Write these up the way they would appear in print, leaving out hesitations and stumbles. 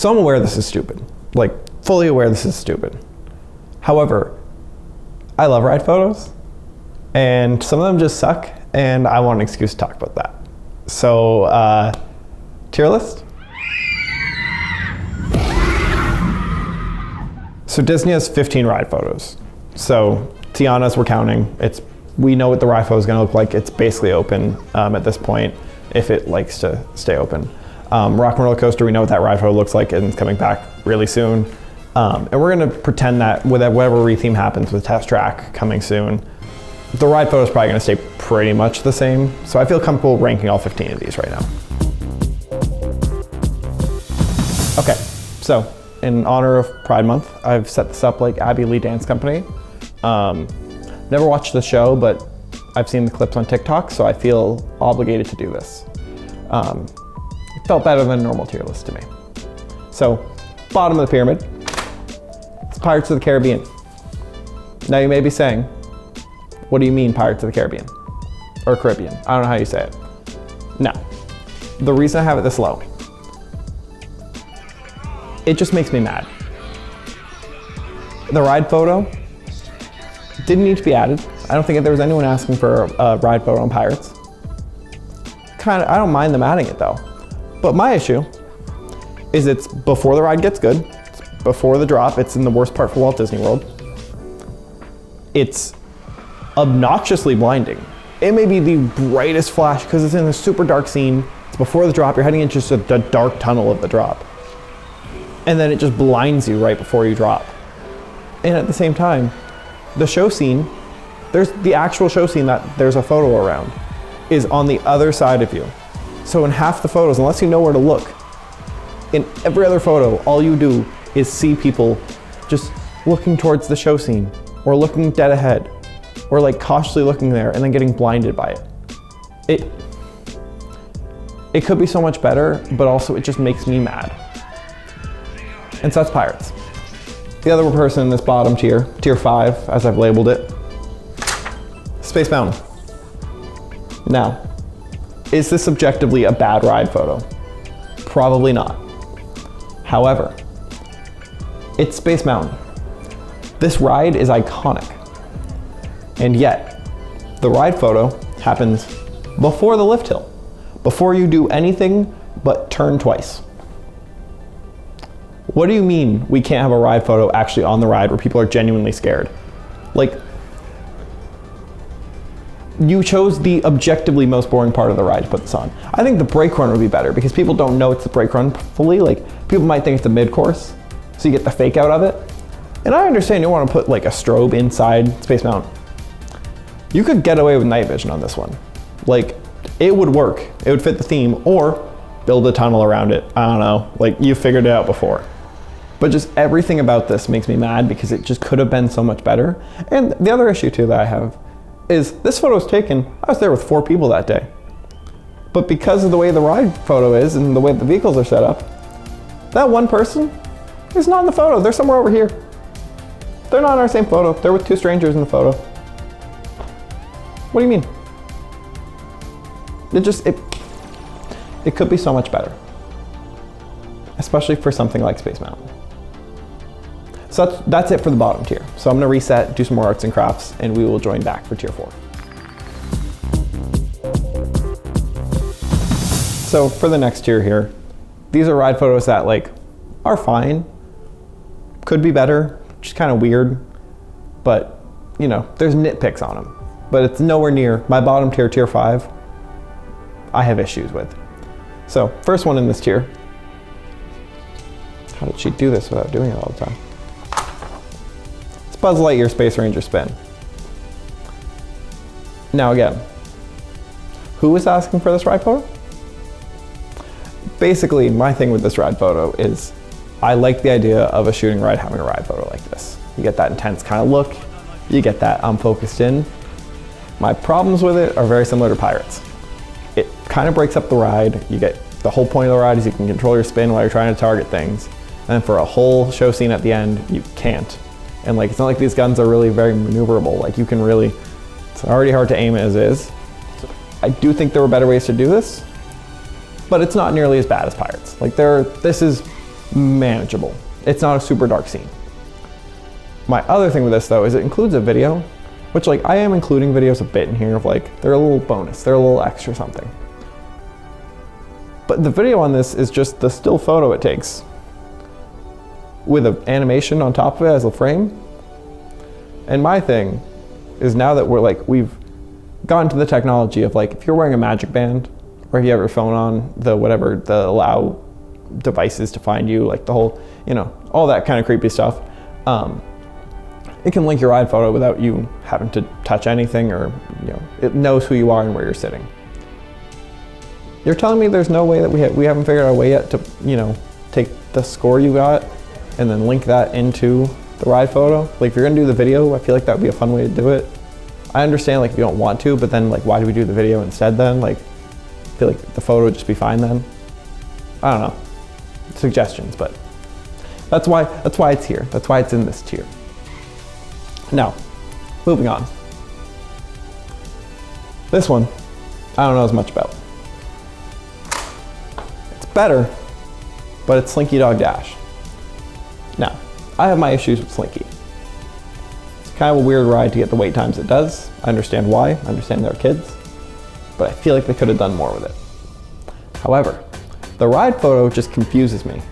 So I'm aware this is stupid. Like, fully aware this is stupid. However, I love ride photos, and some of them just suck, and I want an excuse to talk about that. So, tier list? So Disney has 15 ride photos. So Tiana's, we're counting. We know what the ride photo is going to look like. It's basically open at this point, if it likes to stay open. Rock and Roller Coaster, we know what that ride photo looks like, and it's coming back really soon. And we're going to pretend that with whatever retheme happens with Test Track coming soon, the ride photo is probably going to stay pretty much the same. So I feel comfortable ranking all 15 of these right now. Okay, so in honor of Pride Month, I've set this up like Abby Lee Dance Company. Never watched the show, but I've seen the clips on TikTok, so I feel obligated to do this. It felt better than a normal tier list to me. So, bottom of the pyramid, it's Pirates of the Caribbean. Now you may be saying, what do you mean Pirates of the Caribbean? Or Caribbean, I don't know how you say it. No, the reason I have it this low, it just makes me mad. The ride photo didn't need to be added. I don't think there was anyone asking for a ride photo on Pirates. I don't mind them adding it though. But my issue is it's before the ride gets good, it's before the drop, it's in the worst part for Walt Disney World. It's obnoxiously blinding. It may be the brightest flash because it's in a super dark scene. It's before the drop, you're heading into just a dark tunnel of the drop. And then it just blinds you right before you drop. And at the same time, the show scene, there's the actual show scene that there's a photo around, is on the other side of you. So in half the photos, unless you know where to look, in every other photo, all you do is see people just looking towards the show scene, or looking dead ahead, or like cautiously looking there and then getting blinded by it. It could be so much better, but also it just makes me mad. And so that's Pirates. The other person in this bottom tier, tier 5, as I've labeled it, Space Mountain. Now, is this objectively a bad ride photo? Probably not. However, it's Space Mountain. This ride is iconic. And yet, the ride photo happens before the lift hill, before you do anything but turn twice. What do you mean we can't have a ride photo actually on the ride where people are genuinely scared? Like, you chose the objectively most boring part of the ride to put this on. I think the brake run would be better because people don't know it's the brake run fully. Like, people might think it's a mid-course, so you get the fake out of it. And I understand you want to put like a strobe inside Space Mountain. You could get away with night vision on this one. Like, it would work. It would fit the theme, or build a tunnel around it. I don't know, like you figured it out before. But just everything about this makes me mad because it just could have been so much better. And the other issue too that I have is this photo was taken, I was there with 4 people that day. But because of the way the ride photo is and the way the vehicles are set up, that one person is not in the photo. They're somewhere over here. They're not in our same photo. They're with 2 strangers in the photo. What do you mean? It could be so much better. Especially for something like Space Mountain. So that's it for the bottom tier. So I'm gonna reset, do some more arts and crafts, and we will join back for tier 4. So for the next tier here, these are ride photos that like are fine, could be better, just kind of weird, but you know, there's nitpicks on them, but it's nowhere near my bottom tier, tier 5, I have issues with. So first one in this tier, how did she do this without doing it all the time? It's Buzz Lightyear Space Ranger spin. Now again, who was asking for this ride photo? Basically, my thing with this ride photo is I like the idea of a shooting ride having a ride photo like this. You get that intense kind of look, you get that I'm focused in. My problems with it are very similar to Pirates. It kind of breaks up the ride. You get the whole point of the ride is you can control your spin while you're trying to target things. And for a whole show scene at the end, you can't. And like, it's not like these guns are really very maneuverable. Like you can really, it's already hard to aim as is. So I do think there were better ways to do this, but it's not nearly as bad as Pirates. Like this is manageable. It's not a super dark scene. My other thing with this though is it includes a video, which like I am including videos a bit in here of like, they're a little bonus, they're a little extra something. But the video on this is just the still photo it takes with an animation on top of it as a frame. And my thing is now that we've gotten to the technology of like, if you're wearing a Magic Band or if you have your phone on the allow devices to find you, like the whole, all that kind of creepy stuff. It can link your ride photo without you having to touch anything, or it knows who you are and where you're sitting. You're telling me there's no way that we haven't figured out a way yet to take the score you got and then link that into the ride photo? Like if you're gonna do the video, I feel like that would be a fun way to do it. I understand like if you don't want to, but then like why do we do the video instead then? Like I feel like the photo would just be fine then. I don't know. Suggestions, but that's why it's here. That's why it's in this tier. Now, moving on. This one, I don't know as much about. It's better, but it's Slinky Dog Dash. Now, I have my issues with Slinky. It's kind of a weird ride to get the wait times it does. I understand why, I understand they're kids, but I feel like they could have done more with it. However, the ride photo just confuses me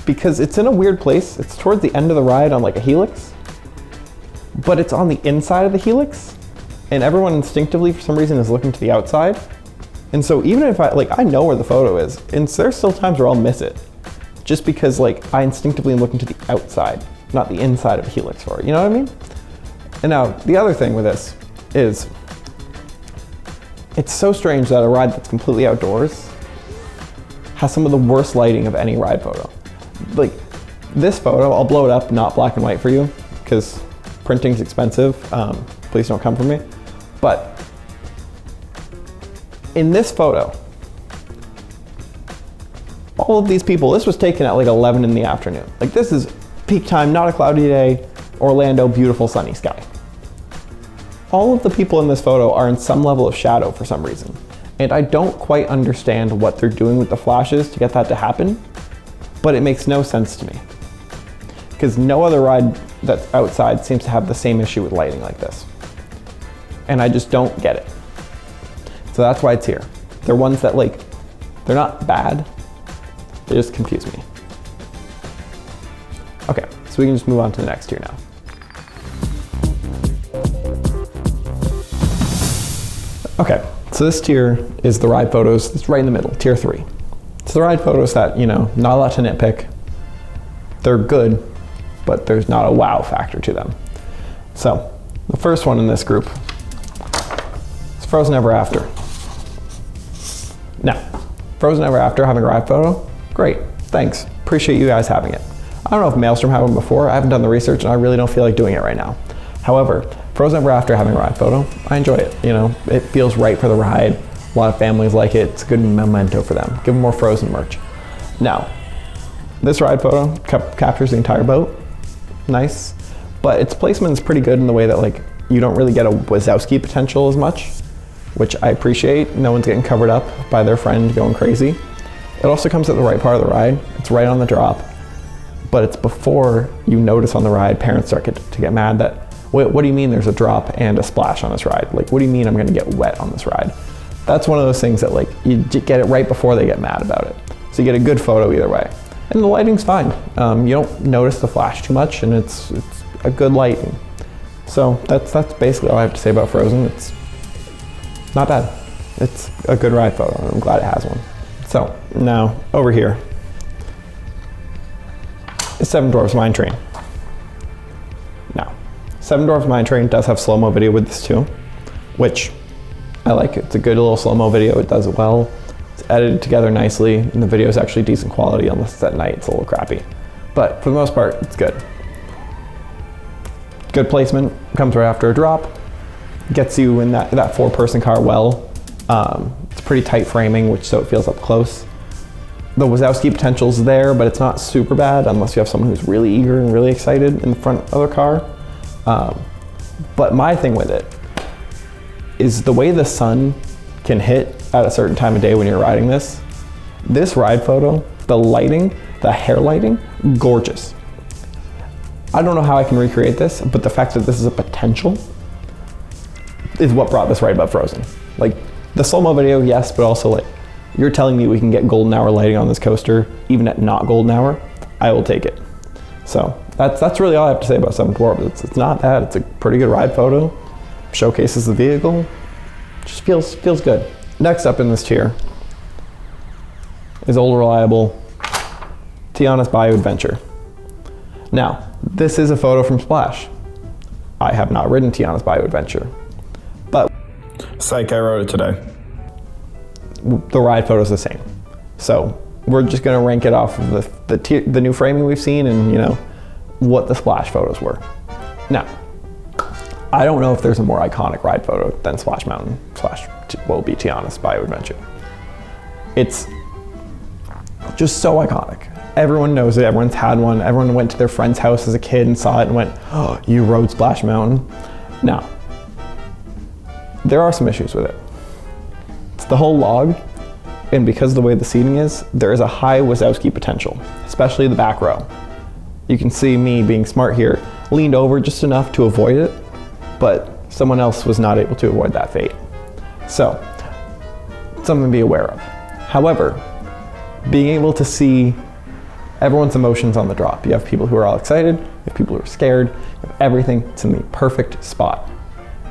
because it's in a weird place. It's towards the end of the ride on like a helix, but it's on the inside of the helix, and everyone instinctively for some reason is looking to the outside. And so even if I know where the photo is, and there's still times where I'll miss it just because like I instinctively am looking to the outside, not the inside of a helix for it, you know what I mean? And now the other thing with this is it's so strange that a ride that's completely outdoors has some of the worst lighting of any ride photo. Like this photo, I'll blow it up, not black and white for you because printing's expensive. Please don't come for me. But in this photo, all of these people, this was taken at like 11 in the afternoon. Like this is peak time, not a cloudy day, Orlando, beautiful sunny sky. All of the people in this photo are in some level of shadow for some reason. And I don't quite understand what they're doing with the flashes to get that to happen, but it makes no sense to me. Because no other ride that's outside seems to have the same issue with lighting like this. And I just don't get it. So that's why it's here. They're ones that they're not bad, they just confuse me. Okay, so we can just move on to the next tier now. Okay, so this tier is the ride photos. It's right in the middle, tier 3. It's the ride photos that, not a lot to nitpick. They're good, but there's not a wow factor to them. So the first one in this group is Frozen Ever After. Now, Frozen Ever After having a ride photo, great, thanks. Appreciate you guys having it. I don't know if Maelstrom had one before. I haven't done the research and I really don't feel like doing it right now. However, Frozen Ever After having a ride photo, I enjoy it. It feels right for the ride. A lot of families like it. It's a good memento for them. Give them more Frozen merch. Now, this ride photo captures the entire boat. Nice. But its placement is pretty good in the way that you don't really get a Wazowski potential as much, which I appreciate. No one's getting covered up by their friend going crazy. It also comes at the right part of the ride. It's right on the drop, but it's before you notice on the ride, parents start to get mad that, what do you mean there's a drop and a splash on this ride? What do you mean I'm gonna get wet on this ride? That's one of those things that you get it right before they get mad about it. So you get a good photo either way. And the lighting's fine. You don't notice the flash too much, and it's a good lighting. So that's basically all I have to say about Frozen. It's not bad. It's a good ride photo, and I'm glad it has one. So now over here is Seven Dwarfs Mine Train. Now, Seven Dwarfs Mine Train does have slow-mo video with this too, which I like. It's a good little slow-mo video. It does it well. It's edited together nicely, and the video is actually decent quality unless it's at night. It's a little crappy. But for the most part, it's good. Good placement, comes right after a drop, gets you in that four-person car well. It's pretty tight framing, so it feels up close. The Wazowski potential's there, but it's not super bad unless you have someone who's really eager and really excited in the front of the car. But my thing with it is the way the sun can hit at a certain time of day when you're riding this. This ride photo The lighting, the hair lighting, gorgeous. I don't know how I can recreate this, but the fact that this is a potential is what brought this right above Frozen. Like, the slow-mo video, yes, but also like, you're telling me we can get golden hour lighting on this coaster, even at not golden hour, I will take it. So that's really all I have to say about Seven Dwarfs. It's not bad, it's a pretty good ride photo, showcases the vehicle, just feels good. Next up in this tier is old reliable Tiana's Bayou Adventure. Now, this is a photo from Splash. I have not ridden Tiana's Bayou Adventure, but Psych, I wrote it today. the ride photo is the same. So we're just gonna rank it off of the new framing we've seen and, you know, what the Splash photos were. Now, I don't know if there's a more iconic ride photo than Splash Mountain / will be Tiana's Bayou Adventure. It's just so iconic. Everyone knows it, everyone's had one, everyone went to their friend's house as a kid and saw it and went, oh, you rode Splash Mountain. Now, there are some issues with it. It's the whole log, and because of the way the seating is, there is a high Wazowski potential, especially the back row. You can see me being smart here, leaned over just enough to avoid it, but someone else was not able to avoid that fate. So, something to be aware of. However, being able to see everyone's emotions on the drop. You have people who are all excited, you have people who are scared, you have everything. It's in the perfect spot.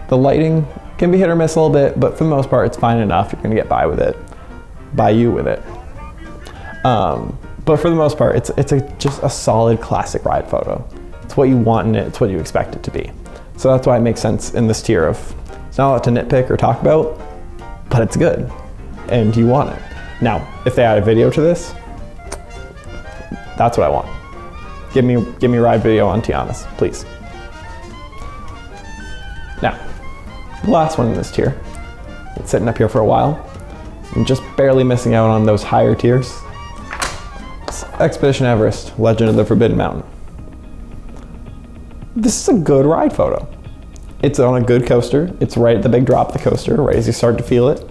The lighting can be hit or miss a little bit, but for the most part, it's fine enough. You're gonna get by with it, but for the most part, it's just a solid classic ride photo. It's what you want in it, it's what you expect it to be. So that's why it makes sense in this tier of, it's not a lot to nitpick or talk about, but it's good, and you want it. Now, if they add a video to this, that's what I want. Give me a ride video on Tiana's, please. Now, the last one in this tier, it's sitting up here for a while. I'm just barely missing out on those higher tiers. It's Expedition Everest, Legend of the Forbidden Mountain. This is a good ride photo. It's on a good coaster. It's right at the big drop of the coaster, right as you start to feel it.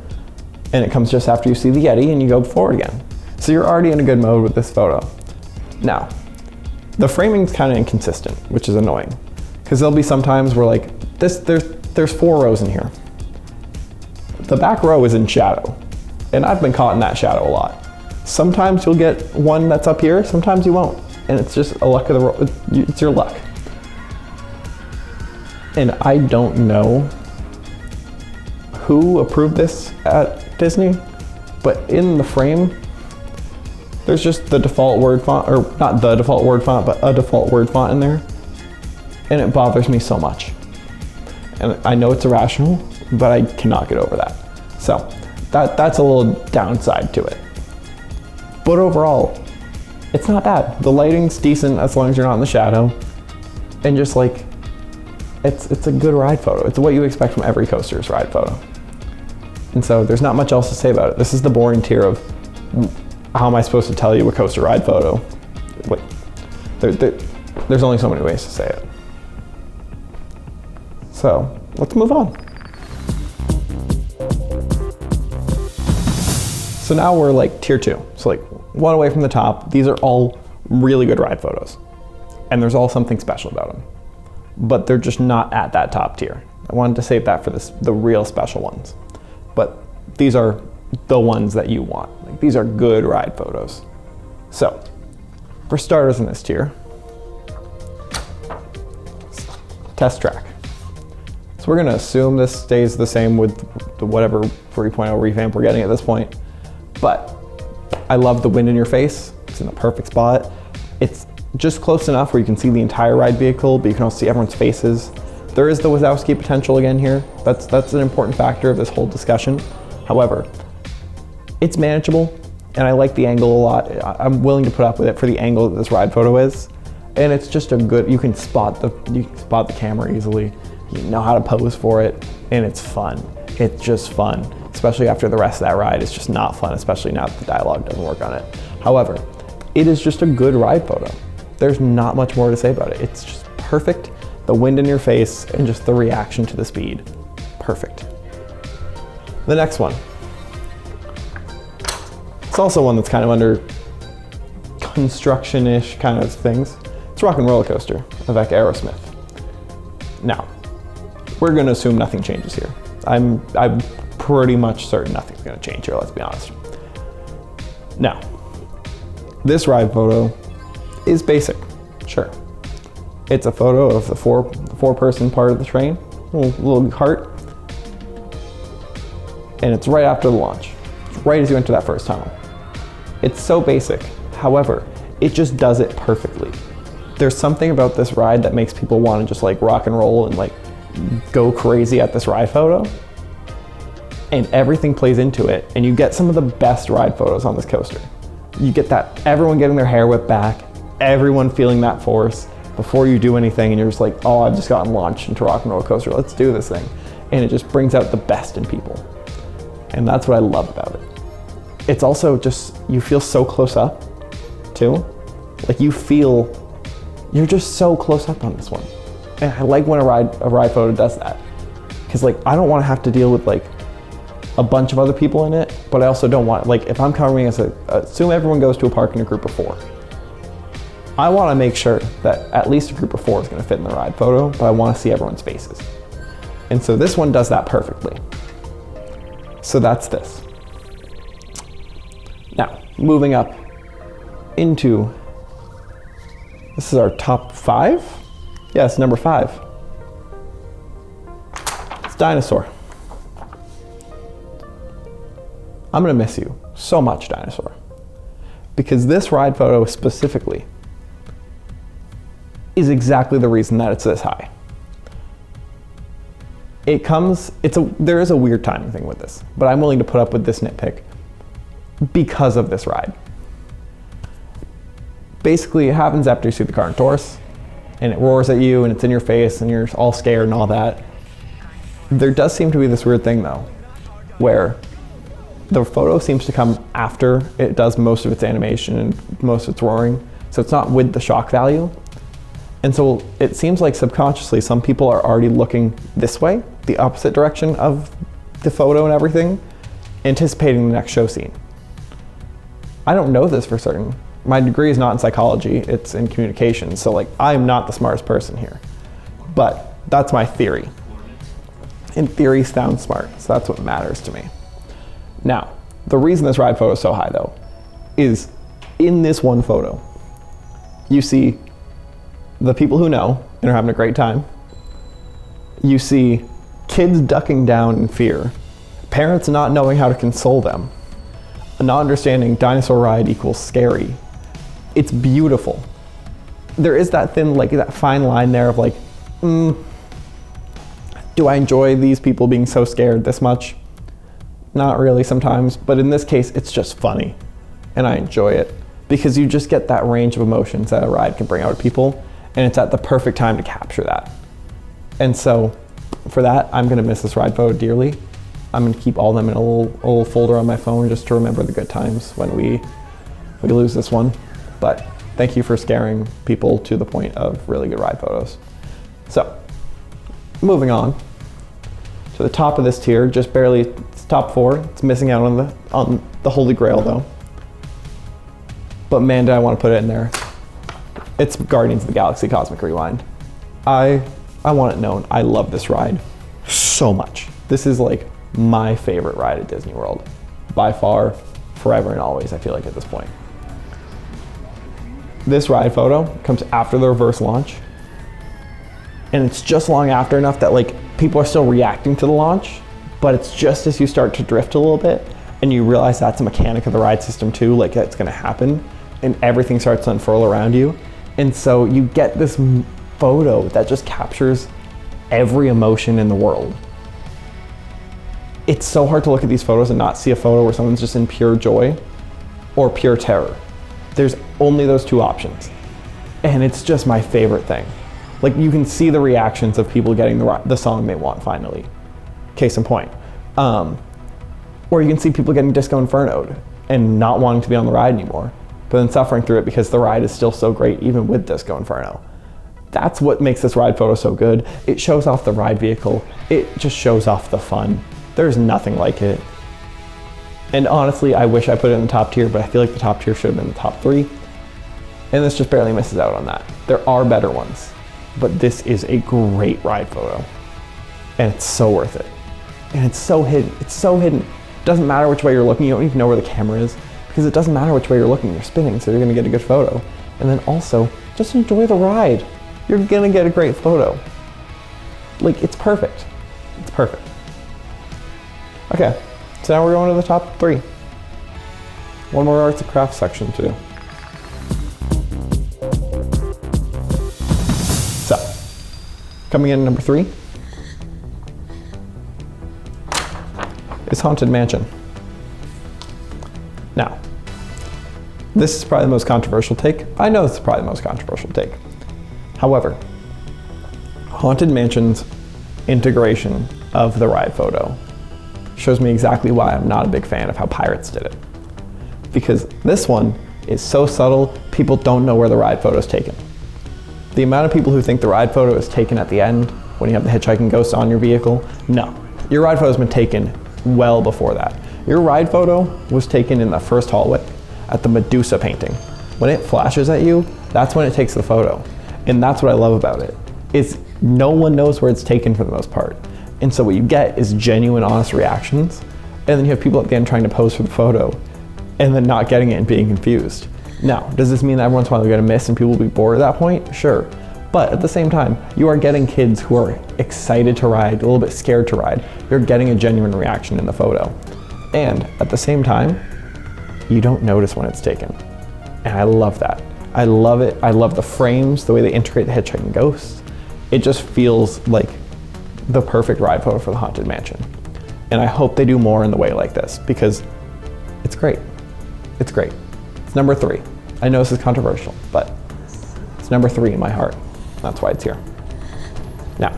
And it comes just after you see the Yeti and you go forward again. So you're already in a good mode with this photo. Now, the framing's kind of inconsistent, which is annoying. Because there'll be some times where like, there's 4 rows in here. The back row is in shadow. And I've been caught in that shadow a lot. Sometimes you'll get one that's up here, sometimes you won't. And it's just a luck of the road, it's your luck. And I don't know who approved this at Disney, but in the frame, there's just the default word font, or not the default word font, but a default word font in there. And it bothers me so much. And I know it's irrational, but I cannot get over that. So that's a little downside to it. But overall, it's not bad. The lighting's decent as long as you're not in the shadow. And just like, it's a good ride photo. It's what you expect from every coaster's ride photo. And so there's not much else to say about it. This is the boring tier of, how am I supposed to tell you a coaster ride photo? Wait, there's only so many ways to say it. So let's move on. So now we're like tier 2. So like one away from the top. These are all really good ride photos. And there's all something special about them. But they're just not at that top tier. I wanted to save that for the real special ones. But these are the ones that you want. Like, these are good ride photos. So, for starters in this tier, Test Track. So we're gonna assume this stays the same with the whatever 3.0 revamp we're getting at this point. But I love the wind in your face. It's in a perfect spot. It's just close enough where you can see the entire ride vehicle, but you can also see everyone's faces. There is the Wazowski potential again here. That's an important factor of this whole discussion. However, it's manageable, and I like the angle a lot. I'm willing to put up with it for the angle that this ride photo is. And it's just a good, you can spot the camera easily. You know how to pose for it, and it's fun. It's just fun, especially after the rest of that ride. It's just not fun, especially now that the dialogue doesn't work on it. However, it is just a good ride photo. There's not much more to say about it. It's just perfect. The wind in your face and just the reaction to the speed. Perfect. The next one. It's also one that's kind of under construction-ish kind of things. It's Rock and Roller Coaster of Aerosmith. Now, we're gonna assume nothing changes here. I'm pretty much certain nothing's gonna change here, let's be honest. Now, this ride photo is basic, sure. It's a photo of the four-person part of the train, little cart, and it's right after the launch. It's right as you enter that first tunnel. It's so basic, however, it just does it perfectly. There's something about this ride that makes people want to just like rock and roll and like go crazy at this ride photo. And everything plays into it, and you get some of the best ride photos on this coaster. You get that, everyone getting their hair whipped back, everyone feeling that force before you do anything, and you're just like, oh, I've just gotten launched into Rock and Roller Coaster, let's do this thing. And it just brings out the best in people. And that's what I love about it. It's also just, you feel so close up too. Like you're just so close up on this one. And I like when a ride photo does that. Cause like, I don't wanna have to deal with like a bunch of other people in it, but I also don't want, like if I'm covering assume everyone goes to a park in a group of 4. I wanna make sure that at least a group of 4 is gonna fit in the ride photo, but I wanna see everyone's faces. And so this one does that perfectly. So that's this. Now, moving up into, this is our top 5? Yes, number 5. It's Dinosaur. I'm gonna miss you so much, Dinosaur. Because this ride photo specifically is exactly the reason that it's this high. There is a weird timing thing with this, but I'm willing to put up with this nitpick because of this ride. Basically, it happens after you see the Carnotaurus, and it roars at you, and it's in your face, and you're all scared and all that. There does seem to be this weird thing, though, where the photo seems to come after it does most of its animation and most of its roaring, so it's not with the shock value. And so it seems like subconsciously some people are already looking this way, the opposite direction of the photo and everything, anticipating the next show scene. I don't know this for certain. My degree is not in psychology, it's in communication, so like I'm not the smartest person here. But that's my theory. And theory sounds smart, so that's what matters to me. Now, the reason this ride photo is so high though, is in this one photo, you see the people who know and are having a great time. You see kids ducking down in fear, parents not knowing how to console them, not understanding dinosaur ride equals scary. It's beautiful. There is that thin, like that fine line there of like, do I enjoy these people being so scared this much? Not really sometimes, but in this case, it's just funny and I enjoy it because you just get that range of emotions that a ride can bring out of people, and it's at the perfect time to capture that. And so for that, I'm gonna miss this ride photo dearly. I'm gonna keep all of them in a little folder on my phone just to remember the good times when we lose this one. But thank you for scaring people to the point of really good ride photos. So moving on to the top of this tier, just barely, it's top 4. It's missing out on the Holy Grail though. But man, did I want to put it in there. It's Guardians of the Galaxy Cosmic Rewind. I want it known, I love this ride so much. This is like my favorite ride at Disney World. By far, forever and always, I feel like at this point. This ride photo comes after the reverse launch. And it's just long after enough that like people are still reacting to the launch, but it's just as you start to drift a little bit and you realize that's a mechanic of the ride system too, like that's gonna happen, and everything starts to unfurl around you. And so you get this photo that just captures every emotion in the world. It's so hard to look at these photos and not see a photo where someone's just in pure joy or pure terror. There's only those 2 options. And it's just my favorite thing. Like you can see the reactions of people getting the song they want finally. Case in point. Or you can see people getting Disco Inferno'd and not wanting to be on the ride anymore, but then suffering through it because the ride is still so great even with Disco Inferno. That's what makes this ride photo so good. It shows off the ride vehicle. It just shows off the fun. There's nothing like it. And honestly, I wish I put it in the top tier, but I feel like the top tier should have been the top 3. And this just barely misses out on that. There are better ones, but this is a great ride photo. And it's so worth it. And it's so hidden. It's so hidden. It doesn't matter which way you're looking. You don't even know where the camera is because it doesn't matter which way you're looking. You're spinning, so you're gonna get a good photo. And then also, just enjoy the ride. You're gonna get a great photo. Like, it's perfect. It's perfect. Okay, so now we're going to the top 3. One more arts and crafts section to do. So, coming in at number 3 is Haunted Mansion. Now, this is probably the most controversial take. I know this is probably the most controversial take. However, Haunted Mansion's integration of the ride photo shows me exactly why I'm not a big fan of how Pirates did it. Because this one is so subtle, people don't know where the ride photo is taken. The amount of people who think the ride photo is taken at the end, when you have the hitchhiking ghost on your vehicle, no. Your ride photo has been taken well before that. Your ride photo was taken in the first hallway at the Medusa painting. When it flashes at you, that's when it takes the photo. And that's what I love about it, is no one knows where it's taken for the most part. And so what you get is genuine, honest reactions. And then you have people at the end trying to pose for the photo and then not getting it and being confused. Now, does this mean that every once in a while you're gonna miss and people will be bored at that point? Sure. But at the same time, you are getting kids who are excited to ride, a little bit scared to ride. You're getting a genuine reaction in the photo. And at the same time, you don't notice when it's taken. And I love that. I love it. I love the frames, the way they integrate the hitchhiking ghosts. It just feels like the perfect ride photo for the Haunted Mansion. And I hope they do more in the way like this because it's great. It's great. It's number 3. I know this is controversial, but it's number 3 in my heart. That's why it's here. Now,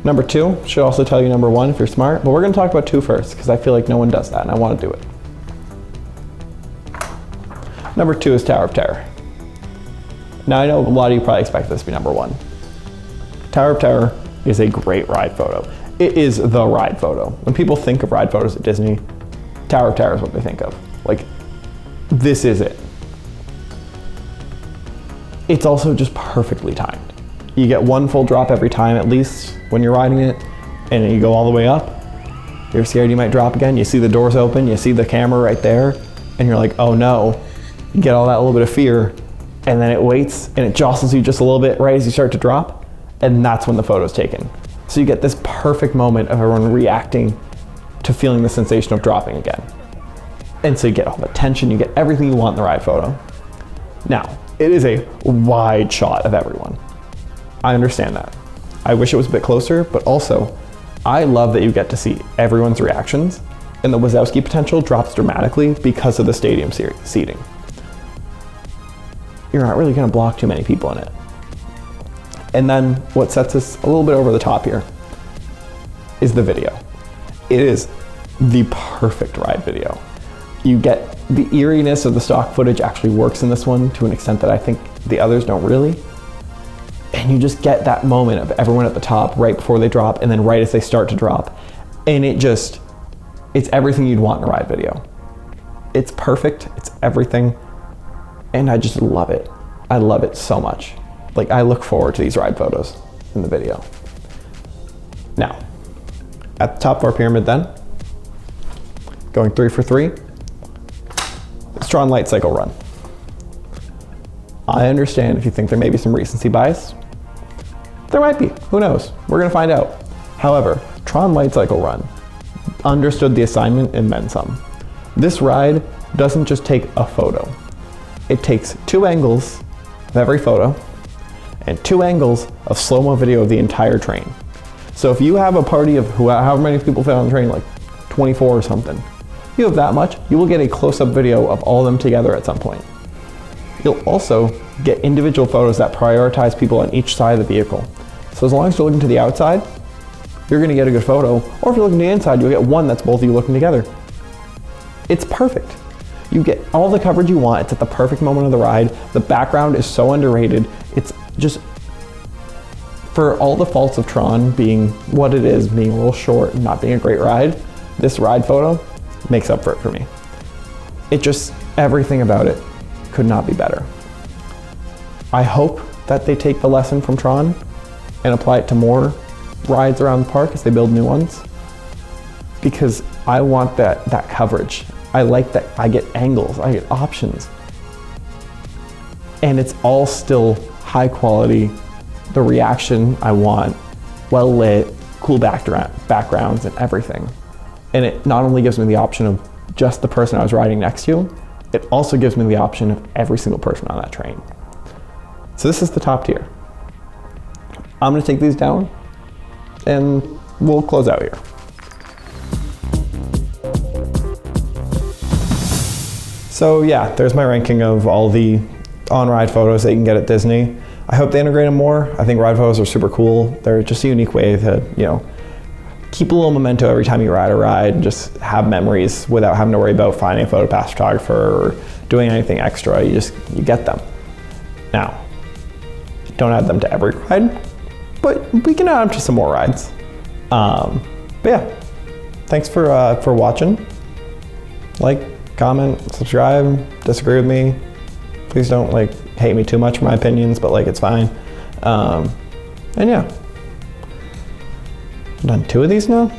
number 2 should also tell you number 1 if you're smart, but we're gonna talk about 2 first because I feel like no one does that and I wanna do it. Number 2 is Tower of Terror. Now I know a lot of you probably expect this to be number 1. Tower of Terror is a great ride photo. It is the ride photo. When people think of ride photos at Disney, Tower of Terror is what they think of. Like, this is it. It's also just perfectly timed. You get one full drop every time at least when you're riding it, and then you go all the way up. You're scared you might drop again. You see the doors open, you see the camera right there, and you're like, oh no. You get all that little bit of fear, and then it waits and it jostles you just a little bit right as you start to drop, and that's when the photo's taken. So you get this perfect moment of everyone reacting to feeling the sensation of dropping again. And so you get all the tension, you get everything you want in the ride photo. Now, it is a wide shot of everyone. I understand that. I wish it was a bit closer, but also, I love that you get to see everyone's reactions, and the Wazowski potential drops dramatically because of the stadium seating. You're not really gonna block too many people in it. And then what sets us a little bit over the top here is the video. It is the perfect ride video. You get the eeriness of the stock footage actually works in this one to an extent that I think the others don't really. And you just get that moment of everyone at the top right before they drop and then right as they start to drop. And it's everything you'd want in a ride video. It's perfect, it's everything. And I just love it. I love it so much. Like, I look forward to these ride photos in the video. Now, at the top of our pyramid then, going 3 for 3, is Tron Light Cycle Run. I understand if you think there may be some recency bias. There might be, who knows? We're gonna find out. However, Tron Light Cycle Run understood the assignment and then some. This ride doesn't just take a photo. It takes 2 angles of every photo and 2 angles of slow-mo video of the entire train. So if you have a party of however many people fit on the train, like 24 or something, you have that much, you will get a close-up video of all of them together at some point. You'll also get individual photos that prioritize people on each side of the vehicle. So as long as you're looking to the outside, you're gonna get a good photo, or if you're looking to the inside, you'll get one that's both of you looking together. It's perfect. You get all the coverage you want. It's at the perfect moment of the ride. The background is so underrated. It's just, for all the faults of Tron being what it is, being a little short and not being a great ride, this ride photo makes up for it for me. It just, everything about it could not be better. I hope that they take the lesson from Tron and apply it to more rides around the park as they build new ones, because I want that coverage. I like that I get angles, I get options, and it's all still high quality, the reaction I want, well lit, cool backgrounds and everything. And it not only gives me the option of just the person I was riding next to, it also gives me the option of every single person on that train. So this is the top tier. I'm gonna take these down and we'll close out here. So yeah, there's my ranking of all the on-ride photos that you can get at Disney. I hope they integrate them more. I think ride photos are super cool. They're just a unique way to, keep a little memento every time you ride a ride and just have memories without having to worry about finding a PhotoPass photographer or doing anything extra. You get them. Now, don't add them to every ride, but we can add them to some more rides. But yeah, thanks for watching. Like, comment, subscribe, disagree with me. Please don't hate me too much for my opinions, but it's fine. And yeah, I've done 2 of these now.